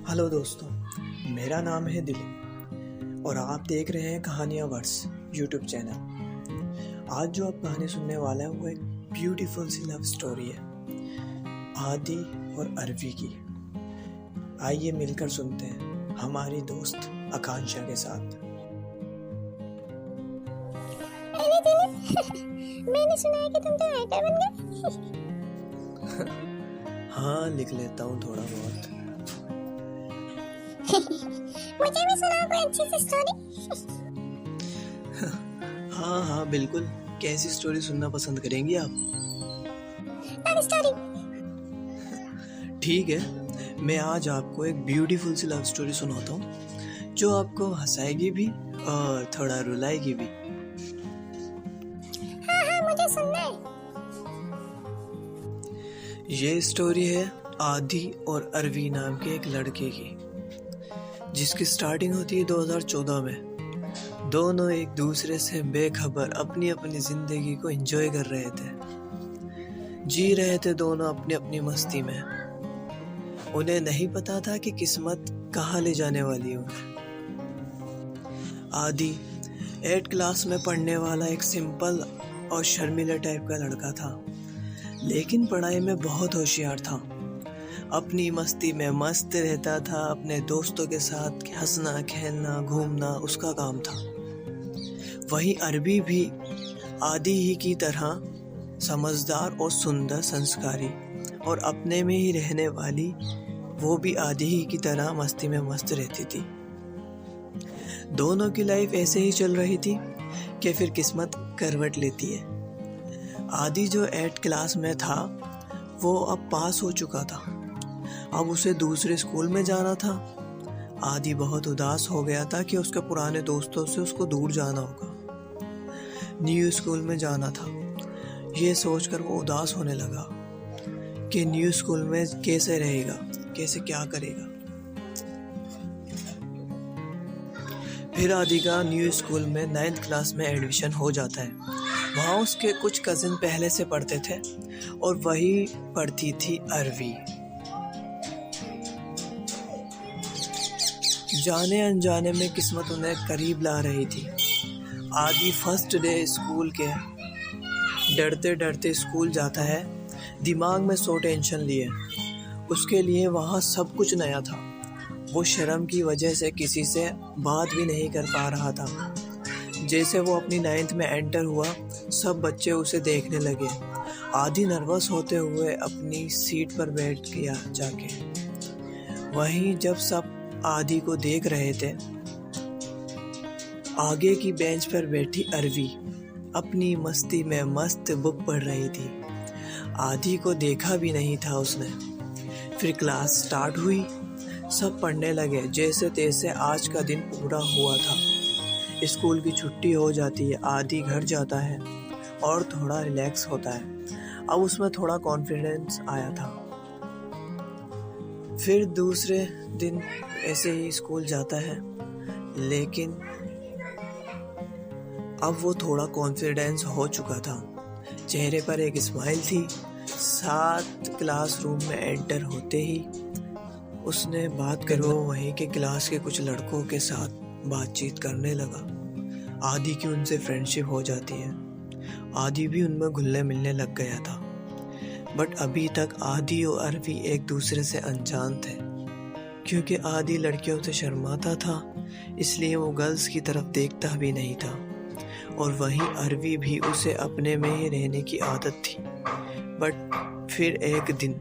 Hello दोस्तों, मेरा नाम है दिलीप और आप देख रहे हैं कहानियाँ वर्ड्स यूट्यूब चैनल। आज जो आप कहानी सुनने वाले हैं वो एक ब्यूटीफुल सी लव स्टोरी है, आदि और अरवी की। आइए मिलकर सुनते हैं हमारी दोस्त आकांक्षा के साथ। अरे दिलीप, मैंने सुना है कि तुम तो राइटर बन गए। हाँ, लिख लेता हूँ थोड़ा बहुत। मुझे भी सुनाओ कोई अच्छी सी स्टोरी। हाँ बिल्कुल। कैसी स्टोरी सुनना पसंद करेंगी आप? Love story. ठीक है, मैं आज आपको एक ब्यूटीफुल सी लव स्टोरी सुनाता हूँ जो आपको हंसाएगी भी और थोड़ा रुलाएगी भी। हाँ, मुझे सुनना है। ये स्टोरी है आदि और अरवी नाम के एक लड़के की, जिसकी स्टार्टिंग होती है 2014 में। दोनों एक दूसरे से बेखबर अपनी अपनी जिंदगी को एंजॉय कर रहे थे, जी रहे थे दोनों अपनी अपनी मस्ती में। उन्हें नहीं पता था कि किस्मत कहाँ ले जाने वाली है। आदि 8th क्लास में पढ़ने वाला एक सिंपल और शर्मीला टाइप का लड़का था, लेकिन पढ़ाई में बहुत होशियार था। अपनी मस्ती में मस्त रहता था, अपने दोस्तों के साथ हंसना खेलना घूमना उसका काम था। वहीं अरवी भी आदि ही की तरह समझदार और सुंदर संस्कारी और अपने में ही रहने वाली, वो भी आदि ही की तरह मस्ती में मस्त रहती थी। दोनों की लाइफ ऐसे ही चल रही थी कि फिर किस्मत करवट लेती है। आदि जो 8th क्लास में था वो अब पास हो चुका था, अब उसे दूसरे स्कूल में जाना था। आदि बहुत उदास हो गया था कि उसके पुराने दोस्तों से उसको दूर जाना होगा, न्यू स्कूल में जाना था। ये सोचकर वो उदास होने लगा कि न्यू स्कूल में कैसे रहेगा, कैसे क्या करेगा। फिर आदि का न्यू स्कूल में 9th क्लास में एडमिशन हो जाता है। वहाँ उसके कुछ कजिन पहले से पढ़ते थे और वही पढ़ती थी अरवी। जाने अनजाने में किस्मत उन्हें करीब ला रही थी। आदि फर्स्ट डे स्कूल के डरते डरते स्कूल जाता है, दिमाग में 100 टेंशन लिए। उसके लिए वहाँ सब कुछ नया था। वो शर्म की वजह से किसी से बात भी नहीं कर पा रहा था। जैसे वो अपनी 9th में एंटर हुआ, सब बच्चे उसे देखने लगे। आदि नर्वस होते हुए अपनी सीट पर बैठ गया जाके। वहीं जब सब आदि को देख रहे थे, आगे की बेंच पर बैठी अरवी अपनी मस्ती में मस्त बुक पढ़ रही थी। आदि को देखा भी नहीं था उसने। फिर क्लास स्टार्ट हुई, सब पढ़ने लगे जैसे तैसे। आज का दिन पूरा हुआ था, स्कूल की छुट्टी हो जाती है। आदि घर जाता है और थोड़ा रिलैक्स होता है। अब उसमें थोड़ा कॉन्फिडेंस आया था। फिर दूसरे दिन ऐसे ही स्कूल जाता है, लेकिन अब वो थोड़ा कॉन्फिडेंस हो चुका था। चेहरे पर एक स्माइल थी। 7th क्लासरूम में एंटर होते ही उसने बात कर वो वहीं के क्लास के कुछ लड़कों के साथ बातचीत करने लगा। आदि की उनसे फ्रेंडशिप हो जाती है। आदि भी उनमें घुलने मिलने लग गया था। बट अभी तक आदि और अरवी एक दूसरे से अनजान थे, क्योंकि आदि लड़कियों से शर्माता था, इसलिए वो गर्ल्स की तरफ देखता भी नहीं था। और वहीं अरवी भी उसे अपने में ही रहने की आदत थी। बट फिर एक दिन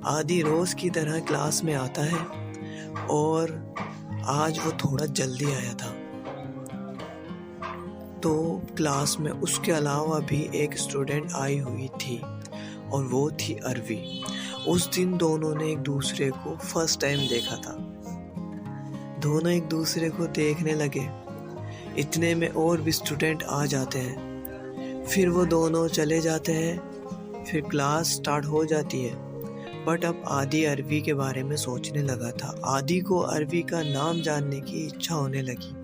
आदि रोज की तरह क्लास में आता है और आज वो थोड़ा जल्दी आया था। तो क्लास में उसके अलावा भी एक स्टूडेंट आई हुई थी और वो थी अरवी। उस दिन दोनों ने एक दूसरे को फर्स्ट टाइम देखा था। दोनों एक दूसरे को देखने लगे, इतने में और भी स्टूडेंट आ जाते हैं। फिर वो दोनों चले जाते हैं। फिर क्लास स्टार्ट हो जाती है। बट अब आदि अरवी के बारे में सोचने लगा था। आदि को अरवी का नाम जानने की इच्छा होने लगी।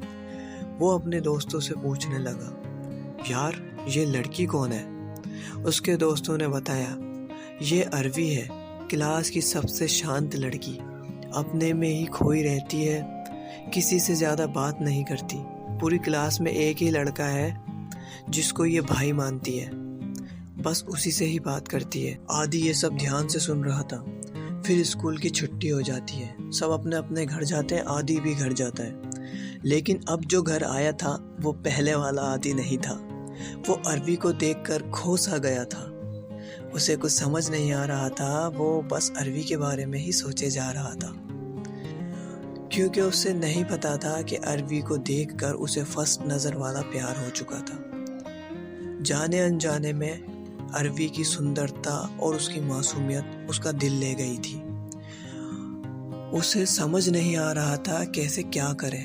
वो अपने दोस्तों से पूछने लगा, यार ये लड़की कौन है? उसके दोस्तों ने बताया, ये अरवी है, क्लास की सबसे शांत लड़की। अपने में ही खोई रहती है, किसी से ज़्यादा बात नहीं करती। पूरी क्लास में एक ही लड़का है जिसको ये भाई मानती है, बस उसी से ही बात करती है। आदि ये सब ध्यान से सुन रहा था। फिर स्कूल की छुट्टी हो जाती है, सब अपने अपने घर जाते हैं, आदि भी घर जाता है। लेकिन अब जो घर आया था वो पहले वाला आदि नहीं था। वो अरवी को देखकर खो सा गया था। उसे कुछ समझ नहीं आ रहा था, वो बस अरवी के बारे में ही सोचे जा रहा था, क्योंकि उसे नहीं पता था कि अरवी को देखकर उसे फर्स्ट नज़र वाला प्यार हो चुका था। जाने अनजाने में अरवी की सुंदरता और उसकी मासूमियत उसका दिल ले गई थी। उसे समझ नहीं आ रहा था कैसे क्या करे।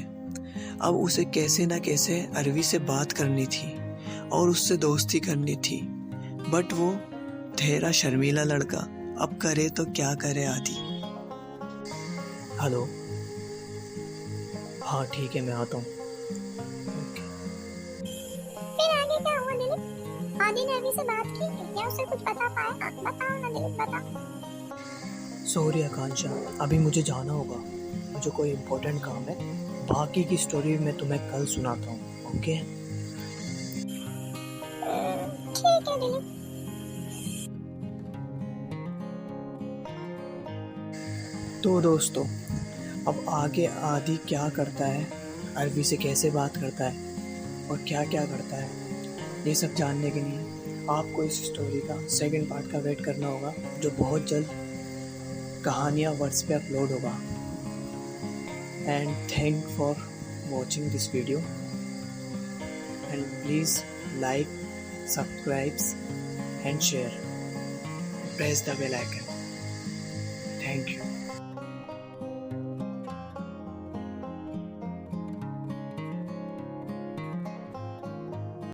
अब उसे कैसे ना कैसे अरवी से बात करनी थी और उससे दोस्ती करनी थी, बट वो ठहरा शर्मीला लड़का अब करे तो क्या करे आदि। हेलो, हाँ ठीक है, मैं आता हूँ। फिर आगे क्या हुआ दिलीप? आदि ने अभी से बात की या उसे कुछ बता पाया? बताओ ना दिलीप, बताओ। सॉरी आकांक्षा, अभी मुझे जाना होगा, मुझे कोई इम्पोर्टेंट काम है। बाकी की स्टोरी मैं तुम्हें कल सुनाता हूँ, ओके? ठीक है दिलीप। तो दोस्तों, अब आगे आदि क्या करता है, अरवी से कैसे बात करता है और क्या क्या करता है, ये सब जानने के लिए आपको इस स्टोरी का सेकंड पार्ट का वेट करना होगा, जो बहुत जल्द कहानियाँ वर्ड्स पे अपलोड होगा। And thank for watching this video and please like, subscribe and share, press the bell icon. Thank you.